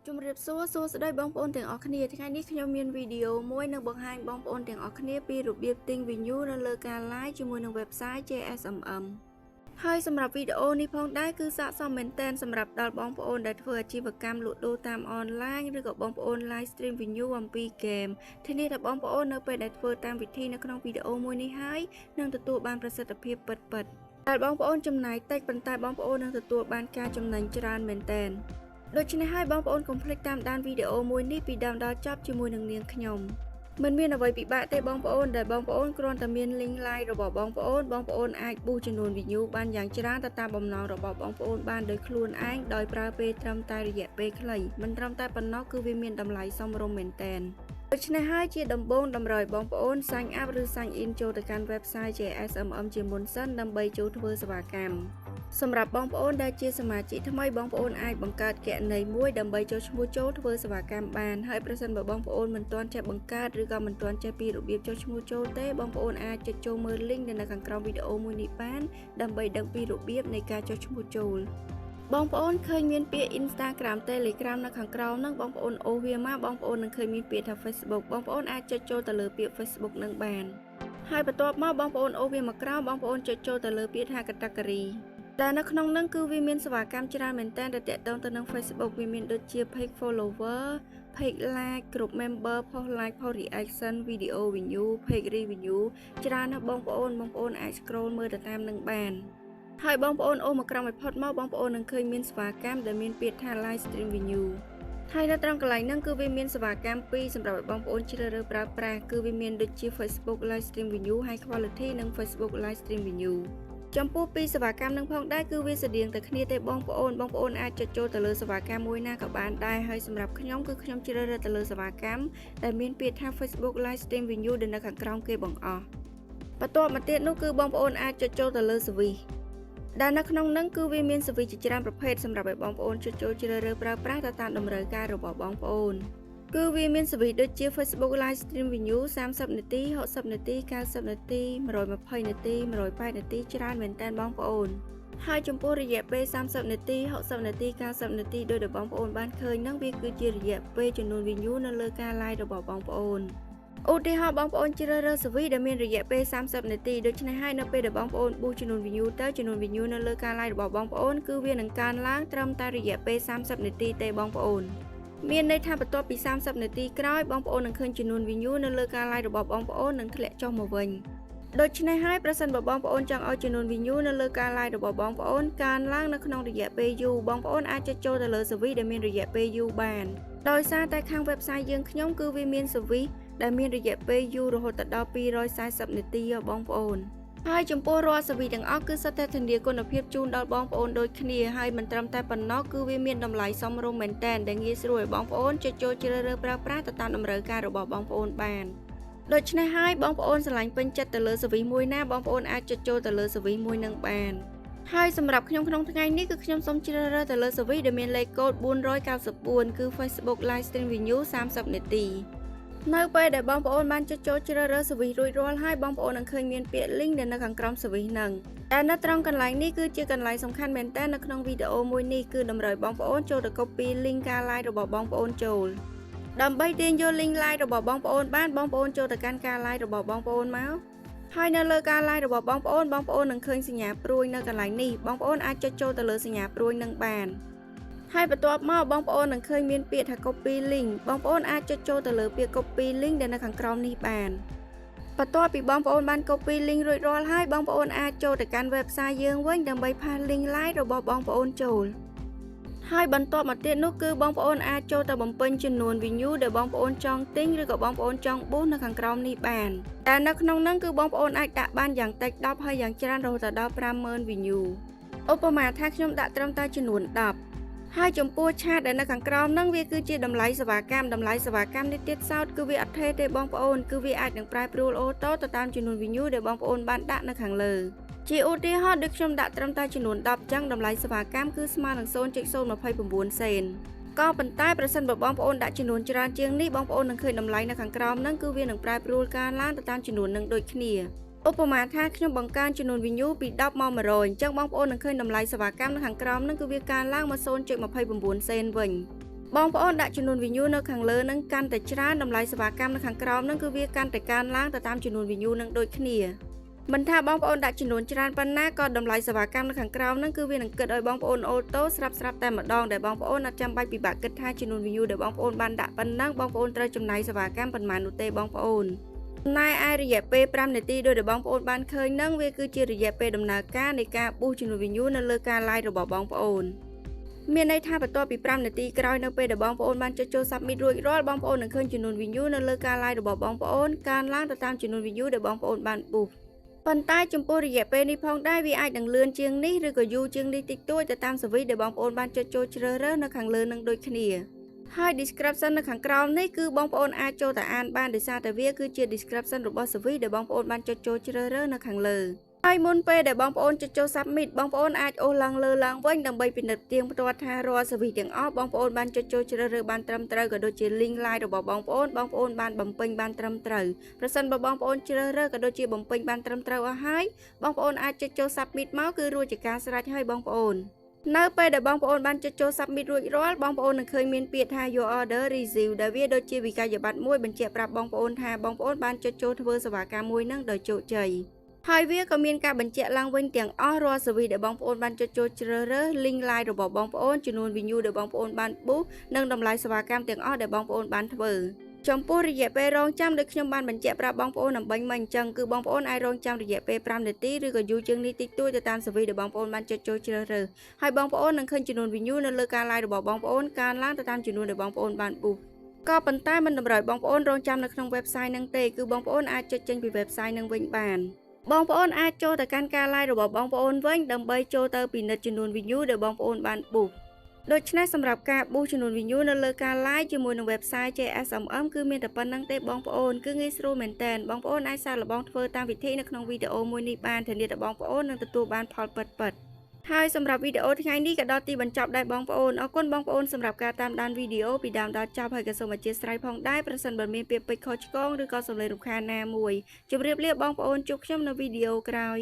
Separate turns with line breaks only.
ជំរាបសួស្តីបងប្អូនទាំងអស់គ្នាថ្ងៃនេះខ្ញុំមានវីដេអូមួយនឹងបង្ហាញបងប្អូនទាំងអស់គ្នាពីរបៀបទិញ Venue នៅលើការ Live ជាមួយនឹង website JSMM ហើយសម្រាប់វីដេអូនេះផងដែរគឺស័ក្តិសមមែនទែនសម្រាប់ដល់បងប្អូនដែលធ្វើអាជីវកម្មលក់ដូរតាមអនឡាញឬក៏បងប្អូន Live stream Venue អំពី game ធានាថាបងប្អូននៅពេលដែលធ្វើតាមវិធីនៅក្នុងវីដេអូមួយនេះហើយនឹងទទួលបានប្រសិទ្ធភាពពិតៗដែលបងប្អូនចំណាយតិចប៉ុន្តែបងប្អូននឹងទទួលបានការចំណេញច្រើនមែនទែនដូច្នេះហើយបងប្អូនកុំភ្លេចតាមដានវីដេអូមួយនេះពីដើមដល់ចប់ជាមួយនឹងនាងខ្ញុំមិនមានអ្វីពិបាកទេបងប្អូនដែលបងប្អូនគ្រាន់តែមាន link live របស់បងប្អូនអាច boost ចំនួន view បានយ៉ាងច្រើនទៅតាមបំណងរបស់បងប្អូនបានដោយខ្លួនឯងដោយប្រើពេលត្រឹមតែរយៈពេលខ្លីមិនត្រឹមតែប៉ុណ្ណោះគឺវាមានតម្លៃសមរម្យមែនទែនដូច្នេះហើយជាដំបូងតម្រូវបងប្អូន sign up ឬ sign in ចូលទៅកាន់ website JSMM ជាមុនសិនដើម្បីចូលធ្វើសេវាកម្មសម្រាប់បងប្អូនដែលជាសមាជិកថ្មីបងប្អូនអាចបង្កើតគណនីមួយដើម្បីចូលឈ្មោះចូលធ្វើសេវាកម្មបានហើយប្រសិនបើបងប្អូនមិនទាន់ចេះបង្កើតឬក៏មិនទាន់ចេះពីរបៀបចូលឈ្មោះចូលទេបងប្អូនអាចចុចចូលមើល link នៅខាងក្រោមវីដេអូមួយនេះបានដើម្បីដឹងពីរបៀបនៃការចុចឈ្មោះចូលបងប្អូនឃើញមានពាក្យ Instagram Telegram នៅខាងក្រោមហ្នឹងបងប្អូនអូសវាមកបងប្អូននឹងឃើញមានពាក្យថា Facebook បងប្អូនអាចចុចចូលទៅលើពាក្យ Facebook នឹងបានហើយបន្ទាប់មកបងប្អូនអូសវាមកក្រោមបងប្អូនចុចចូលទៅលើពាក្យថា categoryតែនៅក្នុងហ្នឹងគឺវាមានសេវាកម្មច្រើនមែនតើដែលតាក់ទងទៅនឹង Facebook វាមានដូចជា page follower page like group member post like post reaction video review page review ច្រើនណាស់បងប្អូនអាច scroll មើលទៅតាមនឹងបានហើយបងប្អូនអូមកក្រោមឲ្យផុតមកបងប្អូននឹងឃើញមានសេវាកម្មដែលមានពាក្យថា live stream venue ហើយនៅត្រង់កន្លែងហ្នឹងគឺវាមានសេវាកម្មពីរសម្រាប់ឲ្យបងប្អូនជ្រើសរើសប្រើប្រាស់គឺវាមានដូចជា Facebook live stream venue high quality និង Facebook live stream venueចំពោះពីសេវាកម្មនឹងផងដែរគឺវាស្តៀងតែគ្នាទេបងប្អូនអាចចុចចូលទៅលើសេវាកម្មមួយណាក៏បានដែរហើយសម្រាប់ខ្ញុំគឺខ្ញុំជ្រើសរើសទៅលើសេវាកម្មដែលមានពាក្យថា Facebook live stream venue ដែលនៅខាងក្រោមគេបង្អស់បន្ទាប់មកទៀតនោះគឺបងប្អូនអាចចុចចូលទៅលើ service ដែលនៅក្នុងហ្នឹងគឺវាមាន service ជាច្រើនប្រភេទសម្រាប់ឲ្យបងប្អូនចុចចូលជ្រើសរើសប្រើប្រាស់ទៅតាមតម្រូវការរបស់បងប្អូនគឺវាមាន service ដូចជា Facebook live stream venue 30នាទី60នាទី90នាទី120នាទី180នាទីច្រើនមែនតើបងប្អូនហើយចំពោះរយៈពេល30នាទី60នាទី90នាទីដោយដែលបងប្អូនបានឃើញហ្នឹងវាគឺជារយៈពេលចំនួន view នៅលើការ live របស់បងប្អូនឧទាហរណ៍បងប្អូនជ្រើសរើស service ដែលមានរយៈពេល30នាទីដូច្នេះហើយនៅពេលដែលបងប្អូន boost ចំនួន view ទៅចំនួន view នៅលើការ live របស់បងប្អូនគឺវានឹងកើនឡើងត្រឹមតែរយៈពេល30នាទីទេបងប្អូនមានន័យថាបន្ទាប់ពី30នាទីក្រោយបងប្អូននឹងឃើញចំនួន view នៅលើការ live របស់បងប្អូននឹងធ្លាក់ចុះមកវិញដូច្នេះហើយប្រសិនបើបងប្អូនចង់ឲ្យចំនួន view នៅលើការ live របស់បងប្អូនកើនឡើងនៅក្នុងរយៈពេលយូរបងប្អូនអាចចុចចូលទៅលើ service ដែលមានរយៈពេលយូរបានដោយសារតែខាង website យើងខ្ញុំគឺវាមាន service ដែលមានរយៈពេលយូររហូតដល់240នាទីបងប្អូនហើយចំពោះរាល់ service ទាំងអស់គឺសុទ្ធតែធានាគុណភាពជូនដល់បងប្អូនដូចគ្នាហើយមិនត្រឹមតែប៉ុណ្ណោះគឺវាមានតម្លៃសមរម្យមែនទែនដែលងាយស្រួលឲ្យបងប្អូនចុចចូលជ្រើសរើសប្រើប្រាស់ទៅតាមតម្រូវការរបស់បងប្អូនបានដូច្នេះហើយបងប្អូនស្រឡាញ់ពេញចិត្តទៅលើ service មួយណាបងប្អូនអាចចុចចូលទៅលើ service មួយនឹងបានហើយសម្រាប់ខ្ញុំក្នុងថ្ងៃនេះគឺខ្ញុំសូមជ្រើសរើសទៅលើ service ដែលមានលេខកូដ494គឺ Facebook live stream venue 30នាទីនៅពេលដែលបងប្អូនបានចុចចូលជ្រើសរើស service រួចរាល់ហើយបងប្អូននឹងឃើញមានពាក្យ link ដែលនៅខាងក្រោម service ហ្នឹងតែនៅត្រង់កន្លែងនេះគឺជាកន្លែងសំខាន់មែនតើនៅក្នុងវីដេអូមួយនេះគឺតម្រូវបងប្អូនចូលទៅ copy link ការ live របស់បងប្អូនចូលដើម្បីទាញយក link live របស់បងប្អូនបានបងប្អូនចូលទៅកាន់ការ live របស់បងប្អូនមកហើយនៅលើការ live របស់បងប្អូននឹងឃើញសញ្ញាព្រួយនៅកន្លែងនេះបងប្អូនអាចចុចចូលទៅលើសញ្ញាព្រួយនឹងបានហើយបន្ទាប់មកបងប្អូននឹងឃើញមានពាក្យថា copy link បងប្អូនអាចចុចចូលទៅលើពាក្យ copy link ដែលនៅខាងក្រោមនេះបានបន្ទាប់ពីបងប្អូនបាន copy link រួចរាល់ហើយបងប្អូនអាចចូលទៅកាន់ website យើងវិញដើម្បីផាស link live របស់បងប្អូនចូលហើយបន្ទាប់មកទៀតនោះគឺបងប្អូនអាចចូលទៅបំពេញចំនួន view ដែលបងប្អូនចង់ទិញឬក៏បងប្អូនចង់ boost នៅខាងក្រោមនេះបានតែនៅក្នុងហ្នឹងគឺបងប្អូនអាចដាក់បានយ៉ាងតិច10ហើយយ៉ាងច្រើនរហូតដល់ 50000 view ឧបមាថាខ្ញុំដាក់ត្រឹមតែចំនួន10ហើយចំពោះឆាតដែលនៅខាងក្រោមហ្នឹងវាគឺជាតម្លៃសេវាកម្មនេះទៀតសោតគឺវាអត់ថេរទេបងប្អូនគឺវាអាចនឹងប្រែប្រួលអូតូទៅតាមចំនួន view ដែលបងប្អូនបានដាក់នៅខាងលើជាឧទាហរណ៍ដូចខ្ញុំដាក់ត្រឹមតែចំនួន10ចឹងតម្លៃសេវាកម្មគឺស្មើនឹង 0.029 សេនក៏ប៉ុន្តែប្រសិនបើបងប្អូនដាក់ចំនួនច្រើនជាងនេះបងប្អូននឹងឃើញតម្លៃនៅខាងក្រោមហ្នឹងគឺវានឹងប្រែប្រួលកើនឡើងទៅតាមចំនួននឹងដូចគ្នាឧបមាថាខ្ញុំបង្កើនចំនួន view ពី10មក100អញ្ចឹងបងប្អូននឹងឃើញតម្លៃសេវាកម្មនៅខាងក្រោមហ្នឹងគឺវាកើនឡើងមក 0.29 សេនវិញ បងប្អូនដាក់ចំនួន view នៅខាងលើនឹងកាន់តែច្រើនតម្លៃសេវាកម្មនៅខាងក្រោមនឹងគឺវាកាន់តែកើនឡើងទៅតាមចំនួន view នឹងដូចគ្នាមិនថាបងប្អូនដាក់ចំនួនច្រើនប៉ុណ្ណាក៏តម្លៃសេវាកម្មនៅខាងក្រោមនឹងគឺវានឹងគិតឲ្យបងប្អូនអូតូស្រាប់តែម្ដងដែលបងប្អូនអត់ចាំបាច់ពិបាកគិតថាចំនួន view ដែលបងប្អូនបានដាក់ប៉ុណ្ណឹងបងប្អូនត្រូវចំណាយសេវាកម្មប៉ុន្មាននោះទេបងប្អូនណែឯរយៈពេល5នាទីដោយដែលបងប្អូនបានឃើញនឹងវាគឺជារយៈពេលដំណើរការនៃការប៊ូសចំនួន view នៅលើការ live របស់បងប្អូនមានន័យថាបន្ទាប់ពី5នាទីក្រោយនៅពេលដែលបងប្អូនបានចុចចូល submit រួចរាល់បងប្អូននឹងឃើញចំនួន view នៅលើការ live របស់បងប្អូនកើនឡើងទៅតាមចំនួន view ដែលបងប្អូនបានប៊ូសប៉ុន្តែចំពោះរយៈពេលនេះផងដែរវាអាចនឹងលឿនជាងនេះឬក៏យូរជាងនេះតិចតួចទៅតាមសវិសដែលបងប្អូនបានចុចចូលជ្រើសរើសនៅខាងលើនឹងដូចគ្នាហើយ description នៅខាងក្រោមនេះគឺបងប្អូនអាចចូលទៅអានបានដោយសារតែវាគឺជា description របស់សវិសដែលបងប្អូនបានចុចចូលជ្រើសរើសនៅខាងលើហើយមុនពេលដែលបងប្អូនចុចចូល submit បងប្អូនអាចអូសឡើងលើឡើងវិញដើម្បីពិនិត្យទៀងផ្ទាត់ថារាល់សវិសទាំងអស់បងប្អូនបានចុចចូលជ្រើសរើសបានត្រឹមត្រូវក៏ដូចជា link live របស់បងប្អូនបានបំពេញបានត្រឹមត្រូវប្រសិនបើបងប្អូនជ្រើសរើសក៏ដូចជាបំពេញបានត្រឹមត្រូវអស់ហើយបងប្អូនអាចចុចចូល submit មកគឺរួចជាការស្រេចហើយបងប្អូននៅពេលដែលបងប្អូនបានចុចចូល submit រួចរាល់បងប្អូននឹងឃើញមានពាក្យថា your order received ដែលវាដូចជាវិក័យប័ត្រមួយបញ្ជាក់ប្រាប់បងប្អូនថាបងប្អូនបានចុចចូលធ្វើសេវាកម្មមួយនឹងដោយជោគជ័យហើយវាក៏មានការបញ្ជាក់ឡើងវិញទាំងអស់រាល់សវិសដែលបងប្អូនបានចុចចូលជ្រើសរើស link live របស់បងប្អូនចំនួន view ដែលបងប្អូនបានប៊ូសនិងតម្លៃសេវាកម្មទាំងអស់ដែលបងប្អូនបានធ្វើចំពោះរយៈពេលរងចាំដូចខ្ញុំបានបញ្ជាក់ប្រាប់បងប្អូនអំបញ្ញមិញអញ្ចឹងគឺបងប្អូនអាចរងចាំរយៈពេល5នាទីឬក៏យូរជាងនេះតិចតួចទៅតាមសវិសដែលបងប្អូនបានចុចចូលជ្រើសរើសហើយបងប្អូននឹងឃើញចំនួន view នៅលើការ live របស់បងប្អូនកើនឡើងទៅតាមចំនួនដែលបងប្អូនបានប៊ូសក៏ប៉ុន្តែមិនតម្រូវបងប្អូនរងចាំនៅក្នុង website ហ្នឹងទេគឺបងប្អូនអាចចុចចេញពី website ហ្នឹងវិញបានបងប្អូនអាចចូលទៅកាន់ការ live របស់បងប្អូនវិញដើម្បីចូលទៅពិនិត្យចំនួន view ដែលបងប្អូនបានប៊ូសដូច្នេះសម្រាប់ការប៊ូសចំនួន view នៅលើការ live ជាមួយនឹង website JSMM គឺមានតែប៉ុណ្្នឹងទេបងប្អូនគឺងាយស្រួលមែនតើបងប្អូនអាចសាកល្បងធ្វើតាមវិធីនៅក្នុងវីដេអូមួយនេះបានធានាថាបងប្អូននឹងទទួលបានផលពិតៗហើយសម្រាប់វីដេអូថ្ងៃនេះក៏ដល់ទីបញ្ចប់ដែរបងប្អូនអរគុណបងប្អូនសម្រាប់ការតាមដានវីដេអូពីដើមដល់ចប់ហើយក៏សូមអធិស្ឋានផងដែរប្រសិនបើមានពាក្យពេចន៍ខុសឆ្គងឬក៏សំឡេងរំខានណាមួយជម្រាបលាបងប្អូនជួបខ្ញុំនៅវីដេអូក្រោយ